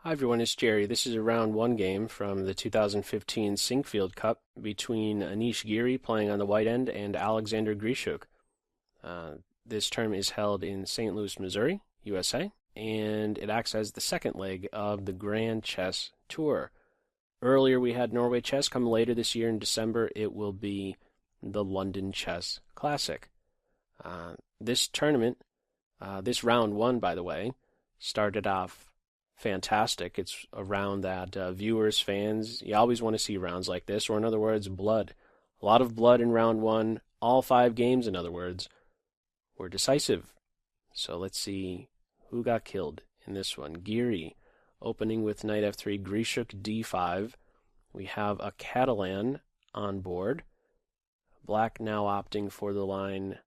Hi everyone, it's Jerry. This is a round one game from the 2015 Sinquefield Cup between Anish Giri playing on the white end and Alexander Grischuk. This tournament is held in St. Louis, Missouri, USA, and it acts as the second leg of the Grand Chess Tour. Earlier we had Norway Chess. Come later this year in December, it will be the London Chess Classic. This tournament, this round one, by the way, started off fantastic. It's a round that viewers, fans, you always want to see rounds like this, or in other words, blood. A lot of blood in round one. All 5 games, in other words, were decisive. So let's see who got killed in this one. Giri opening with knight f3, Grischuk d5. We have a Catalan on board. Black now opting for the line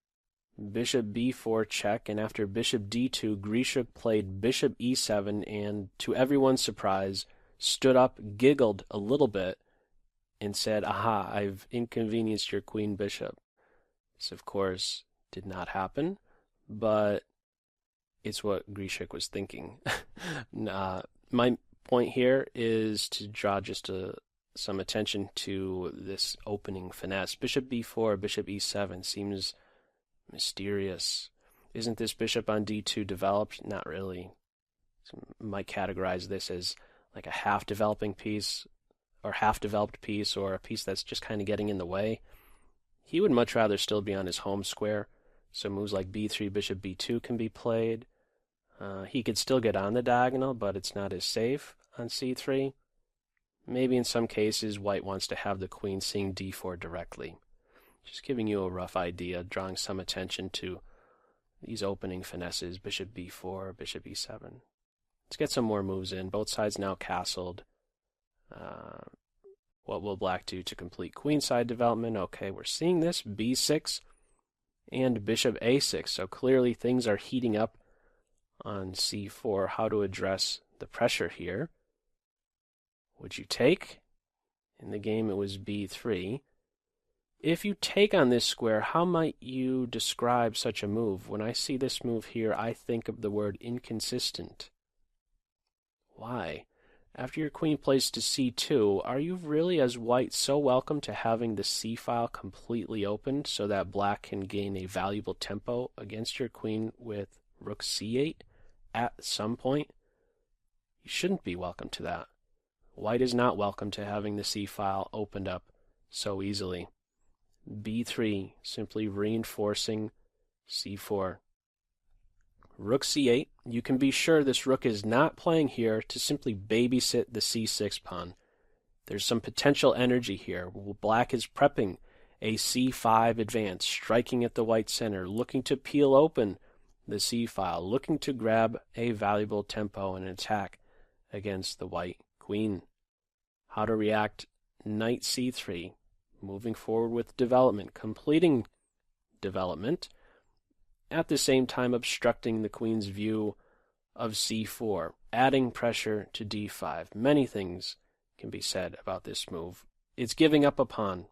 bishop b4 check, and after bishop d2, Grischuk played bishop e7, and to everyone's surprise, stood up, giggled a little bit, and said, "Aha, I've inconvenienced your queen bishop." This, of course, did not happen, but it's what Grischuk was thinking. My point here is to draw just some attention to this opening finesse. Bishop b4, bishop e7 seems mysterious. Isn't this bishop on d2 developed? Not really. Might categorize this as like a half-developing piece, or half-developed piece, or a piece that's just kind of getting in the way. He would much rather still be on his home square, so moves like b3, bishop b2 can be played. He could still get on the diagonal, but it's not as safe on c3. Maybe in some cases, white wants to have the queen seeing d4 directly. Just giving you a rough idea, drawing some attention to these opening finesses, bishop b4, bishop e7. Let's get some more moves in. Both sides now castled. What will black do to complete queenside development? Okay, we're seeing this, b6 and bishop a6. So clearly things are heating up on c4. How to address the pressure here? Would you take? In the game it was b3. If you take on this square, how might you describe such a move? When I see this move here, I think of the word inconsistent. Why? After your queen plays to c2, are you really, as white, so welcome to having the c-file completely opened so that black can gain a valuable tempo against your queen with rook c8 at some point? You shouldn't be welcome to that. White is not welcome to having the c-file opened up so easily. b3, simply reinforcing c4. Rook c8. You can be sure this rook is not playing here to simply babysit the c6 pawn. There's some potential energy here. Black is prepping a c5 advance, striking at the white center, looking to peel open the c-file, looking to grab a valuable tempo and attack against the white queen. How to react? Knight c3. Moving forward with development, completing development, at the same time obstructing the queen's view of c4, adding pressure to d5. Many things can be said about this move. It's giving up a pawn,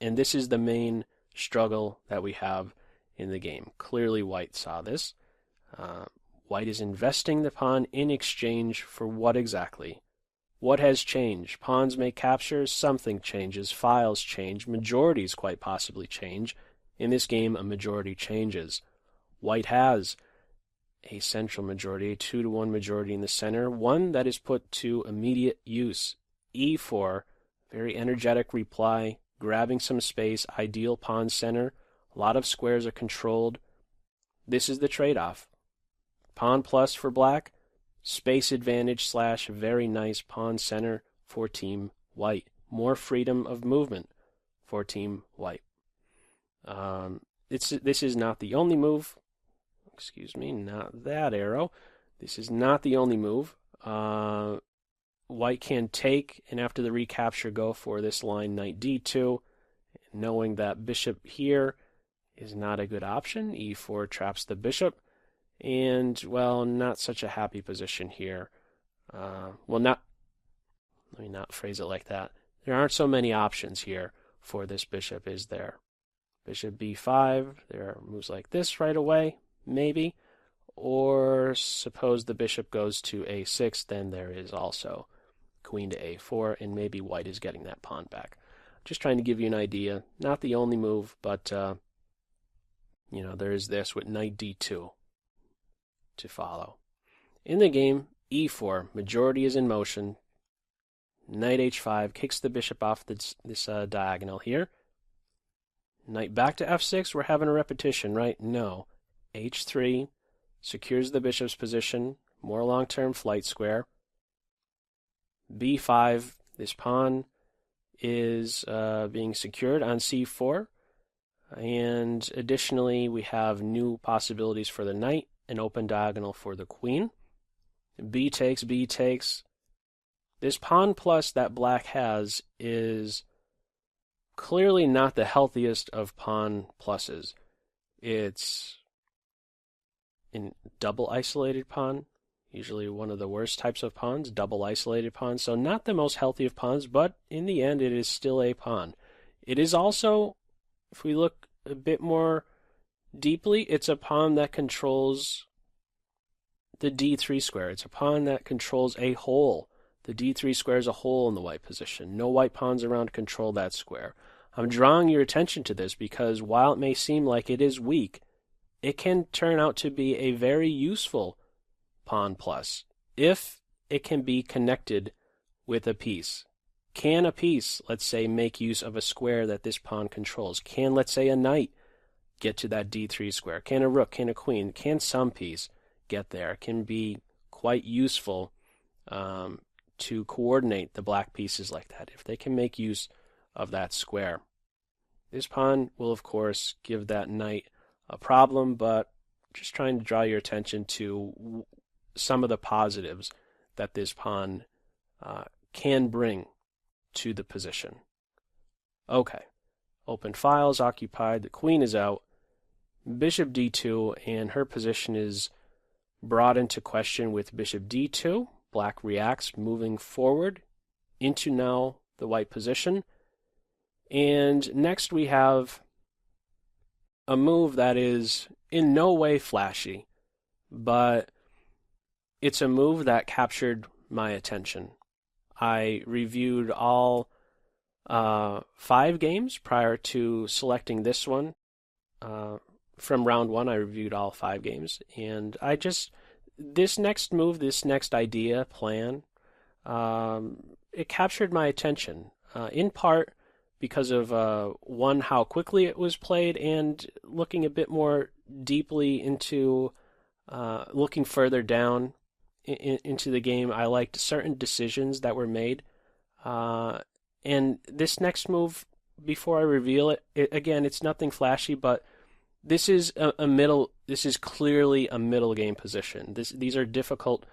and this is the main struggle that we have in the game. Clearly white saw this. White is investing the pawn in exchange for what exactly? What has changed? Pawns may capture, something changes, files change, majorities quite possibly change. In this game, a majority changes. White has a central majority, a 2-to-1 majority in the center, one that is put to immediate use. e4, very energetic reply, grabbing some space, ideal pawn center. A lot of squares are controlled. This is the trade-off. Pawn plus for black, space advantage / very nice pawn center for team white. More freedom of movement for team white. This is not the only move. Excuse me, not that arrow. This is not the only move. White can take, and after the recapture, go for this line knight d2, knowing that bishop here is not a good option. e4 traps the bishop. And, well, not such a happy position here. Let me not phrase it like that. There aren't so many options here for this bishop, is there? Bishop b5, there are moves like this right away, maybe. Or suppose the bishop goes to a6, then there is also queen to a4, and maybe white is getting that pawn back. Just trying to give you an idea. Not the only move, but there is this with knight d2 to follow. In the game, e4, majority is in motion. Knight h5 kicks the bishop off this diagonal here. Knight back to f6, we're having a repetition, right? No. h3 secures the bishop's position, more long-term flight square. b5, this pawn is being secured on c4. And additionally, we have new possibilities for the knight, an open diagonal for the queen. B takes, b takes. This pawn plus that black has is clearly not the healthiest of pawn pluses. It's a double isolated pawn, usually one of the worst types of pawns, double isolated pawns. So not the most healthy of pawns, but in the end it is still a pawn. It is also, if we look a bit more deeply, it's a pawn that controls the d3 square. It's a pawn that controls a hole. The d3 square is a hole in the white position. No white pawns around to control that square. I'm drawing your attention to this because while it may seem like it is weak, it can turn out to be a very useful pawn plus if it can be connected with a piece. Can a piece, let's say, make use of a square that this pawn controls? Can, let's say, a knight get to that d3 square? Can a rook, can a queen, can some piece get there? It can be quite useful to coordinate the black pieces like that, if they can make use of that square. This pawn will, of course, give that knight a problem, but just trying to draw your attention to some of the positives that this pawn can bring to the position. Okay, open files occupied, the queen is out, bishop d2, and her position is brought into question with bishop d2. Black reacts, moving forward into now the white position. And next we have a move that is in no way flashy, but it's a move that captured my attention. I reviewed all 5 games prior to selecting this one. From round 1, I reviewed all 5 games, and this next move, this next idea, plan, it captured my attention, in part because of, one, how quickly it was played, and looking a bit more deeply into, looking further down into the game. I liked certain decisions that were made. And this next move, before I reveal it, again, it's nothing flashy, but this is this is clearly a middle game position. These are difficult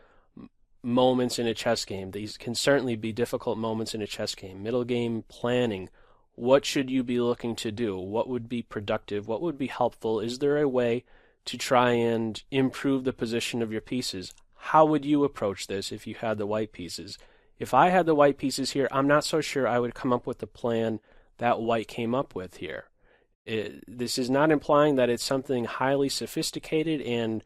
moments in a chess game. These can certainly be difficult moments in a chess game. Middle game planning. What should you be looking to do? What would be productive? What would be helpful? Is there a way to try and improve the position of your pieces? How would you approach this if you had the white pieces? If I had the white pieces here, I'm not so sure I would come up with the plan that white came up with here. This is not implying that it's something highly sophisticated and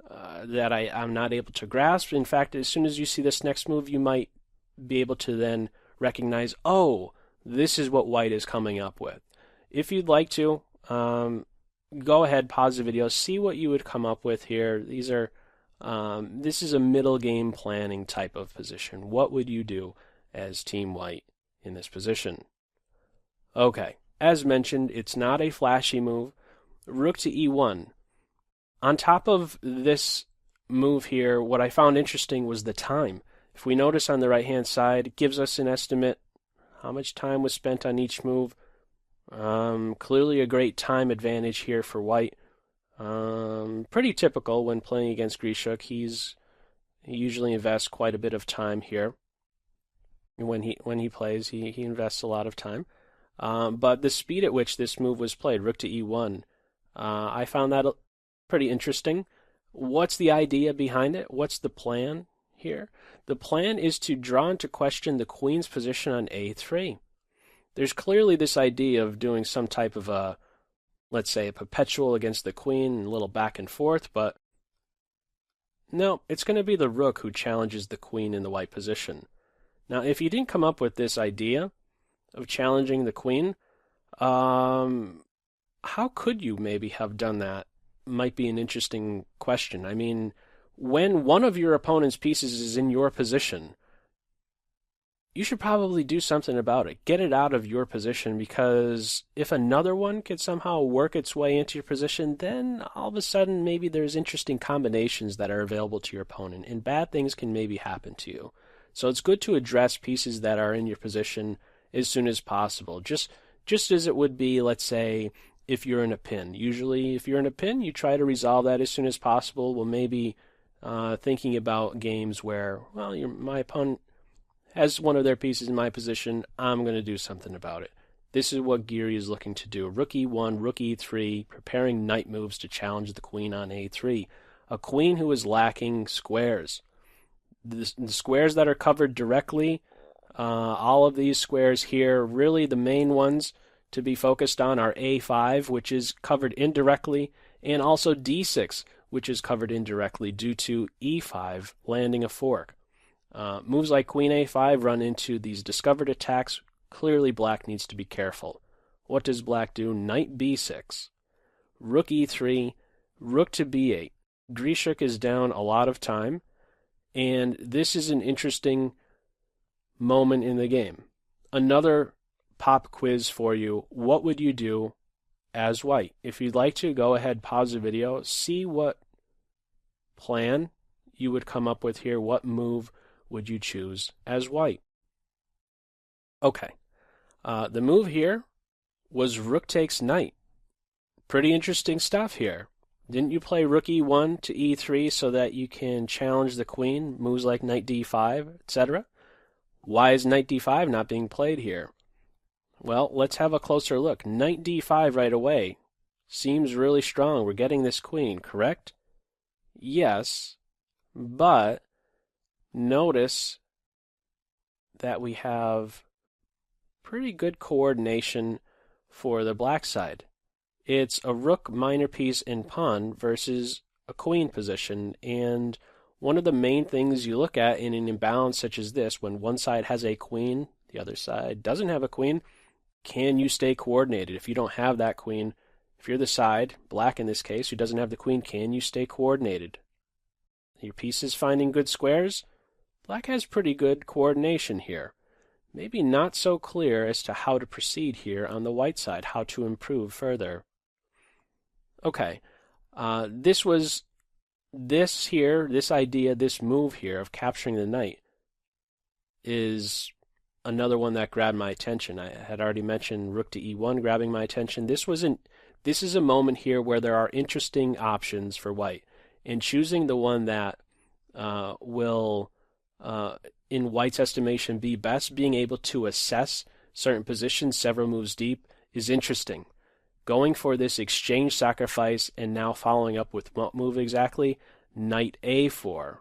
that I'm not able to grasp. In fact, as soon as you see this next move, you might be able to then recognize, oh, this is what white is coming up with. If you'd like to, go ahead, pause the video, see what you would come up with here. This is a middle game planning type of position. What would you do as Team White in this position? Okay, as mentioned, it's not a flashy move. Rook to e1. On top of this move here, what I found interesting was the time. If we notice on the right-hand side, it gives us an estimate how much time was spent on each move. Clearly a great time advantage here for white. Pretty typical when playing against Grischuk. He usually invests quite a bit of time here. When he plays, he invests a lot of time. But the speed at which this move was played, rook to e1, I found that pretty interesting. What's the idea behind it? What's the plan here? The plan is to draw into question the queen's position on a3. There's clearly this idea of doing some type of let's say, a perpetual against the queen, and a little back and forth, but No, it's going to be the rook who challenges the queen in the white position. Now, if you didn't come up with this idea of challenging the queen, how could you maybe have done that? Might be an interesting question. I mean, when one of your opponent's pieces is in your position, you should probably do something about it. Get it out of your position, because if another one could somehow work its way into your position, then all of a sudden maybe there's interesting combinations that are available to your opponent, and bad things can maybe happen to you. So it's good to address pieces that are in your position as soon as possible. Just as it would be, let's say, if you're in a pin. Usually, if you're in a pin, you try to resolve that as soon as possible. Well, maybe thinking about games where, well, my opponent has one of their pieces in my position, I'm going to do something about it. This is what Giri is looking to do. Rook e1, rook e3, preparing knight moves to challenge the queen on a3. A queen who is lacking squares. The squares that are covered directly, all of these squares here, really the main ones to be focused on are a5, which is covered indirectly, and also d6, which is covered indirectly due to e5 landing a fork. Moves like queen a5 run into these discovered attacks. Clearly black needs to be careful. What does black do? Knight b6, rook e3, rook to b8. Grischuk is down a lot of time, and this is an interesting moment in the game. Another pop quiz for you. What would you do as white? If you'd like to, go ahead, pause the video, see what plan you would come up with here. What move would you choose as white? Okay. The move here was rook takes knight. Pretty interesting stuff here. Didn't you play rook e1 to e3 so that you can challenge the queen, moves like knight d5, etc.? Why is knight d5 not being played here? Well, let's have a closer look. Knight d5 right away seems really strong. We're getting this queen, correct? Yes, but notice that we have pretty good coordination for the black side. It's a rook, minor piece, and pawn versus a queen position, and one of the main things you look at in an imbalance such as this, when one side has a queen, the other side doesn't have a queen, can you stay coordinated? If you don't have that queen, if you're the side, black in this case, who doesn't have the queen, can you stay coordinated? Your piece is finding good squares. Black has pretty good coordination here. Maybe not so clear as to how to proceed here on the white side, how to improve further. Okay, this idea, this move here of capturing the knight is another one that grabbed my attention. I had already mentioned rook to e1 grabbing my attention. This is a moment here where there are interesting options for white, and choosing the one that will, in white's estimation, be best, being able to assess certain positions several moves deep, is interesting. Going for this exchange sacrifice and now following up with what move exactly? Knight a4,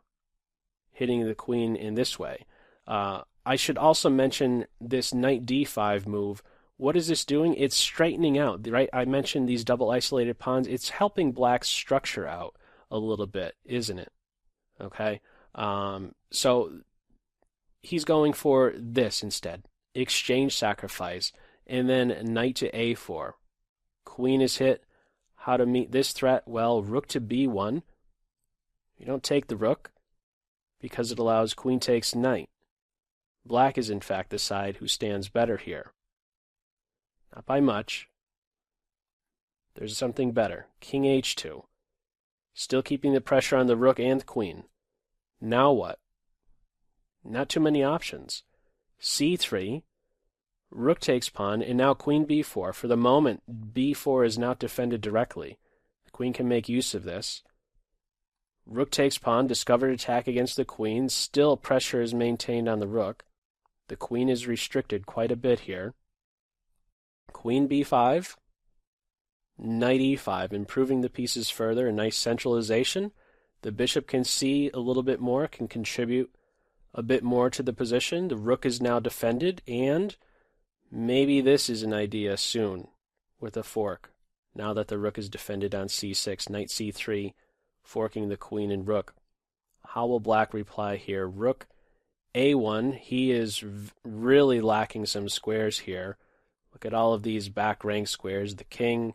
hitting the queen in this way. I should also mention this knight d5 move. What is this doing? It's straightening out, right? I mentioned these double isolated pawns. It's helping black's structure out a little bit, isn't it? Okay, so he's going for this instead. Exchange sacrifice, and then knight to a4. Queen is hit. How to meet this threat? Well, rook to b1. You don't take the rook because it allows queen takes knight. Black is in fact the side who stands better here. Not by much. There's something better. King h2. Still keeping the pressure on the rook and the queen. Now what? Not too many options. c3. Rook takes pawn, and now queen b4. For the moment, b4 is not defended directly. The queen can make use of this. Rook takes pawn, discovered attack against the queen. Still pressure is maintained on the rook. The queen is restricted quite a bit here. Queen b5. Knight e5, improving the pieces further. A nice centralization. The bishop can see a little bit more, can contribute a bit more to the position. The rook is now defended, and maybe this is an idea soon with a fork. Now that the rook is defended on c6, knight c3, forking the queen and rook. How will black reply here? Rook A1. He is really lacking some squares here. Look at all of these back rank squares. The king,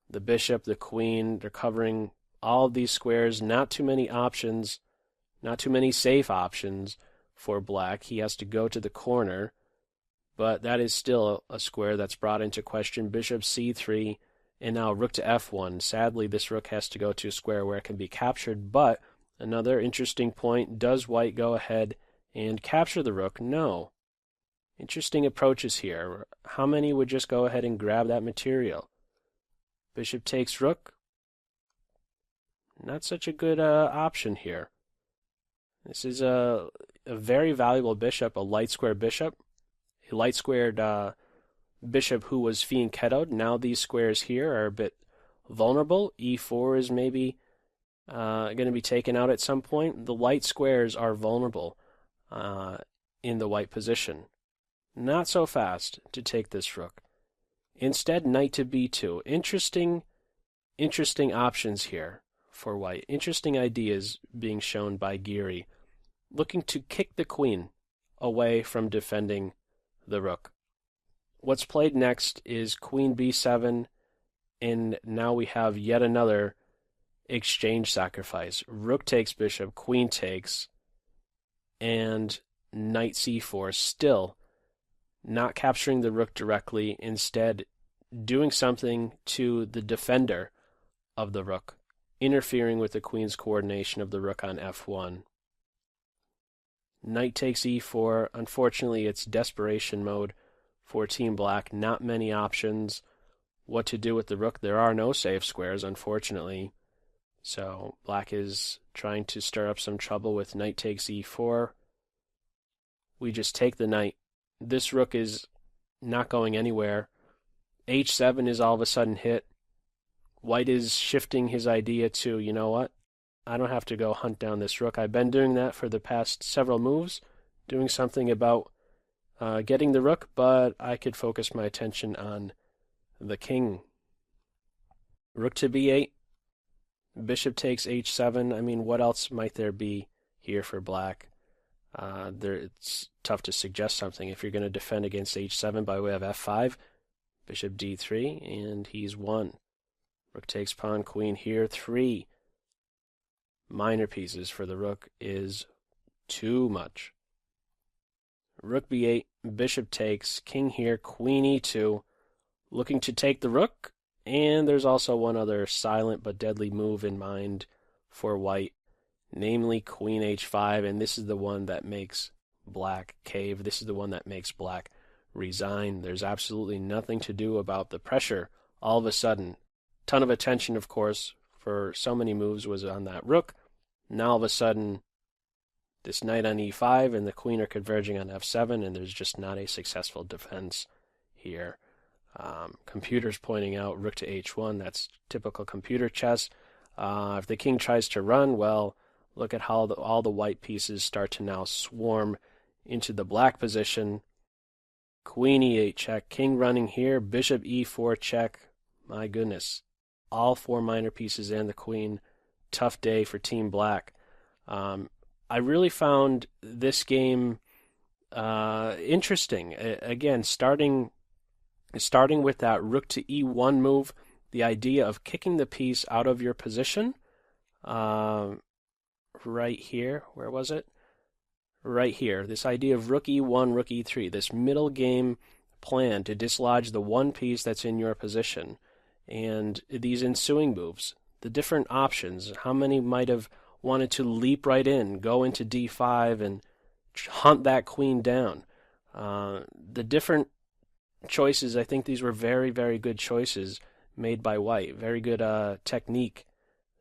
the bishop, the queen. They're covering all of these squares. Not too many options. Not too many safe options for black. He has to go to the corner. But that is still a square that's brought into question. Bishop C3. And now rook to F1. Sadly, this rook has to go to a square where it can be captured. But another interesting point. Does white go ahead and capture the rook? No. Interesting approaches here. How many would just go ahead and grab that material? Bishop takes rook. Not such a good option here. This is a very valuable bishop, a light square bishop. A light squared bishop who was fianchettoed. Now these squares here are a bit vulnerable. E4 is maybe going to be taken out at some point. The light squares are vulnerable in the white position. Not so fast to take this rook. Instead, knight to b2. Interesting options here for white. Interesting ideas being shown by Giri. Looking to kick the queen away from defending the rook. What's played next is queen b7, and now we have yet another exchange sacrifice. Rook takes bishop, queen takes, and knight c4. Still not capturing the rook directly, instead doing something to the defender of the rook, interfering with the queen's coordination of the rook on f1. Knight takes e4. Unfortunately, it's desperation mode for Team Black. Not many options what to do with the rook. There are no safe squares, unfortunately. So Black is trying to stir up some trouble with knight takes e4. We just take the knight. This rook is not going anywhere. h7 is all of a sudden hit. White is shifting his idea to, you know what? I don't have to go hunt down this rook. I've been doing that for the past several moves, doing something about getting the rook, but I could focus my attention on the king. Rook to b8. Bishop takes h7. I mean, what else might there be here for black? It's tough to suggest something. If you're going to defend against h7 by way of f5, bishop d3, and he's won. Rook takes pawn, queen here. 3 minor pieces for the rook is too much. Rook b8, bishop takes, king here, queen e2, looking to take the rook, and there's also one other silent but deadly move in mind for white, namely queen h5, and this is the one that makes black cave. This is the one that makes black resign. There's absolutely nothing to do about the pressure. All of a sudden, ton of attention, of course, for so many moves was on that rook. Now all of a sudden, this knight on e5 and the queen are converging on f7, and there's just not a successful defense here. Computers pointing out rook to h1, that's typical computer chess. If the king tries to run, well, look at how all the white pieces start to now swarm into the black position. Queen e8 check, king running here, bishop e4 check. My goodness. All 4 minor pieces and the queen. Tough day for Team Black. I really found this game interesting. Again, starting with that rook to e1 move, the idea of kicking the piece out of your position. Right here. Where was it? Right here. This idea of rook e1, rook e3. This middle game plan to dislodge the one piece that's in your position. And these ensuing moves, the different options, how many might have wanted to leap right in, go into d5 and hunt that queen down. The different choices, I think these were very, very good choices made by white. Very good technique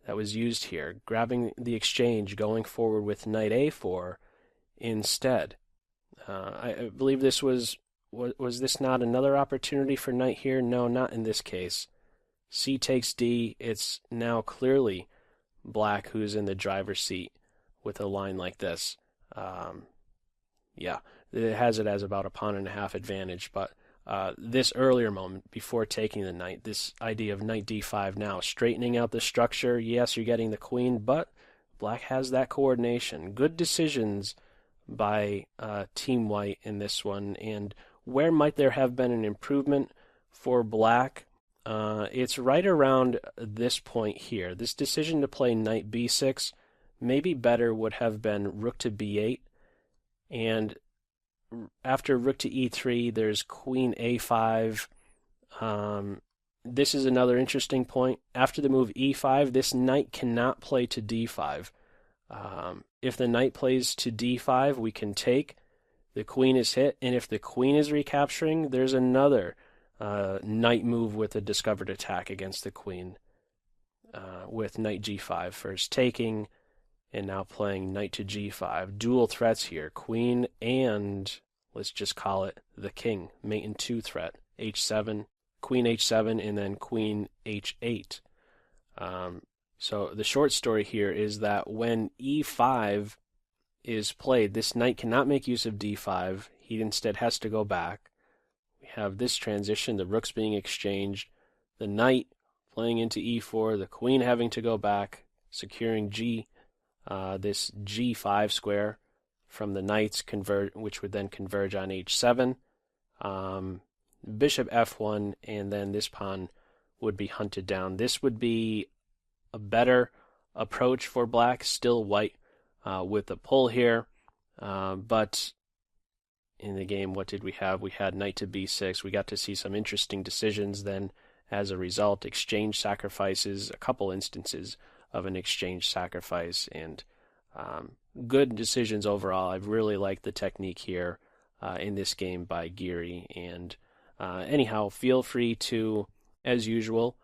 that was used here. Grabbing the exchange, going forward with knight a4 instead. I believe this was this not another opportunity for knight here? No, not in this case. C takes d. It's now clearly black who's in the driver's seat with a line like this. Yeah, it has it as about a pawn and a half advantage, but this earlier moment before taking the knight, this idea of knight d5 now, straightening out the structure. Yes, you're getting the queen, but Black has that coordination. Good decisions by Team White in this one. And where might there have been an improvement for Black? It's right around this point here. This decision to play knight b6, maybe better would have been rook to b8. And after rook to e3, there's queen a5. This is another interesting point. After the move e5, this knight cannot play to d5. If the knight plays to d5, we can take. The queen is hit, and if the queen is recapturing, there's another knight move with a discovered attack against the queen with knight g5. First taking, and now playing knight to g5. Dual threats here, queen and, let's just call it, the king. Mate in 2 threat, h7, queen h7, and then queen h8. So the short story here is that when e5 is played, this knight cannot make use of d5. He instead has to go back. We have this transition, the rooks being exchanged, the knight playing into e4, the queen having to go back, securing this g5 square from the knights, which would then converge on h7. Bishop f1, and then this pawn would be hunted down. This would be a better approach for Black, still White with the pull here, but in the game, what did we have? We had knight to b6. We got to see some interesting decisions then as a result. Exchange sacrifices, a couple instances of an exchange sacrifice, and good decisions overall. I've really liked the technique here in this game by Giri. And anyhow, feel free to, as usual,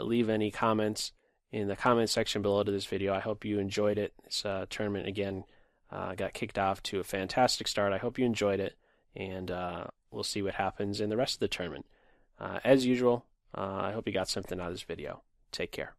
leave any comments in the comment section below to this video. I hope you enjoyed it. This tournament, again, got kicked off to a fantastic start. I hope you enjoyed it, and we'll see what happens in the rest of the tournament. As usual, I hope you got something out of this video. Take care.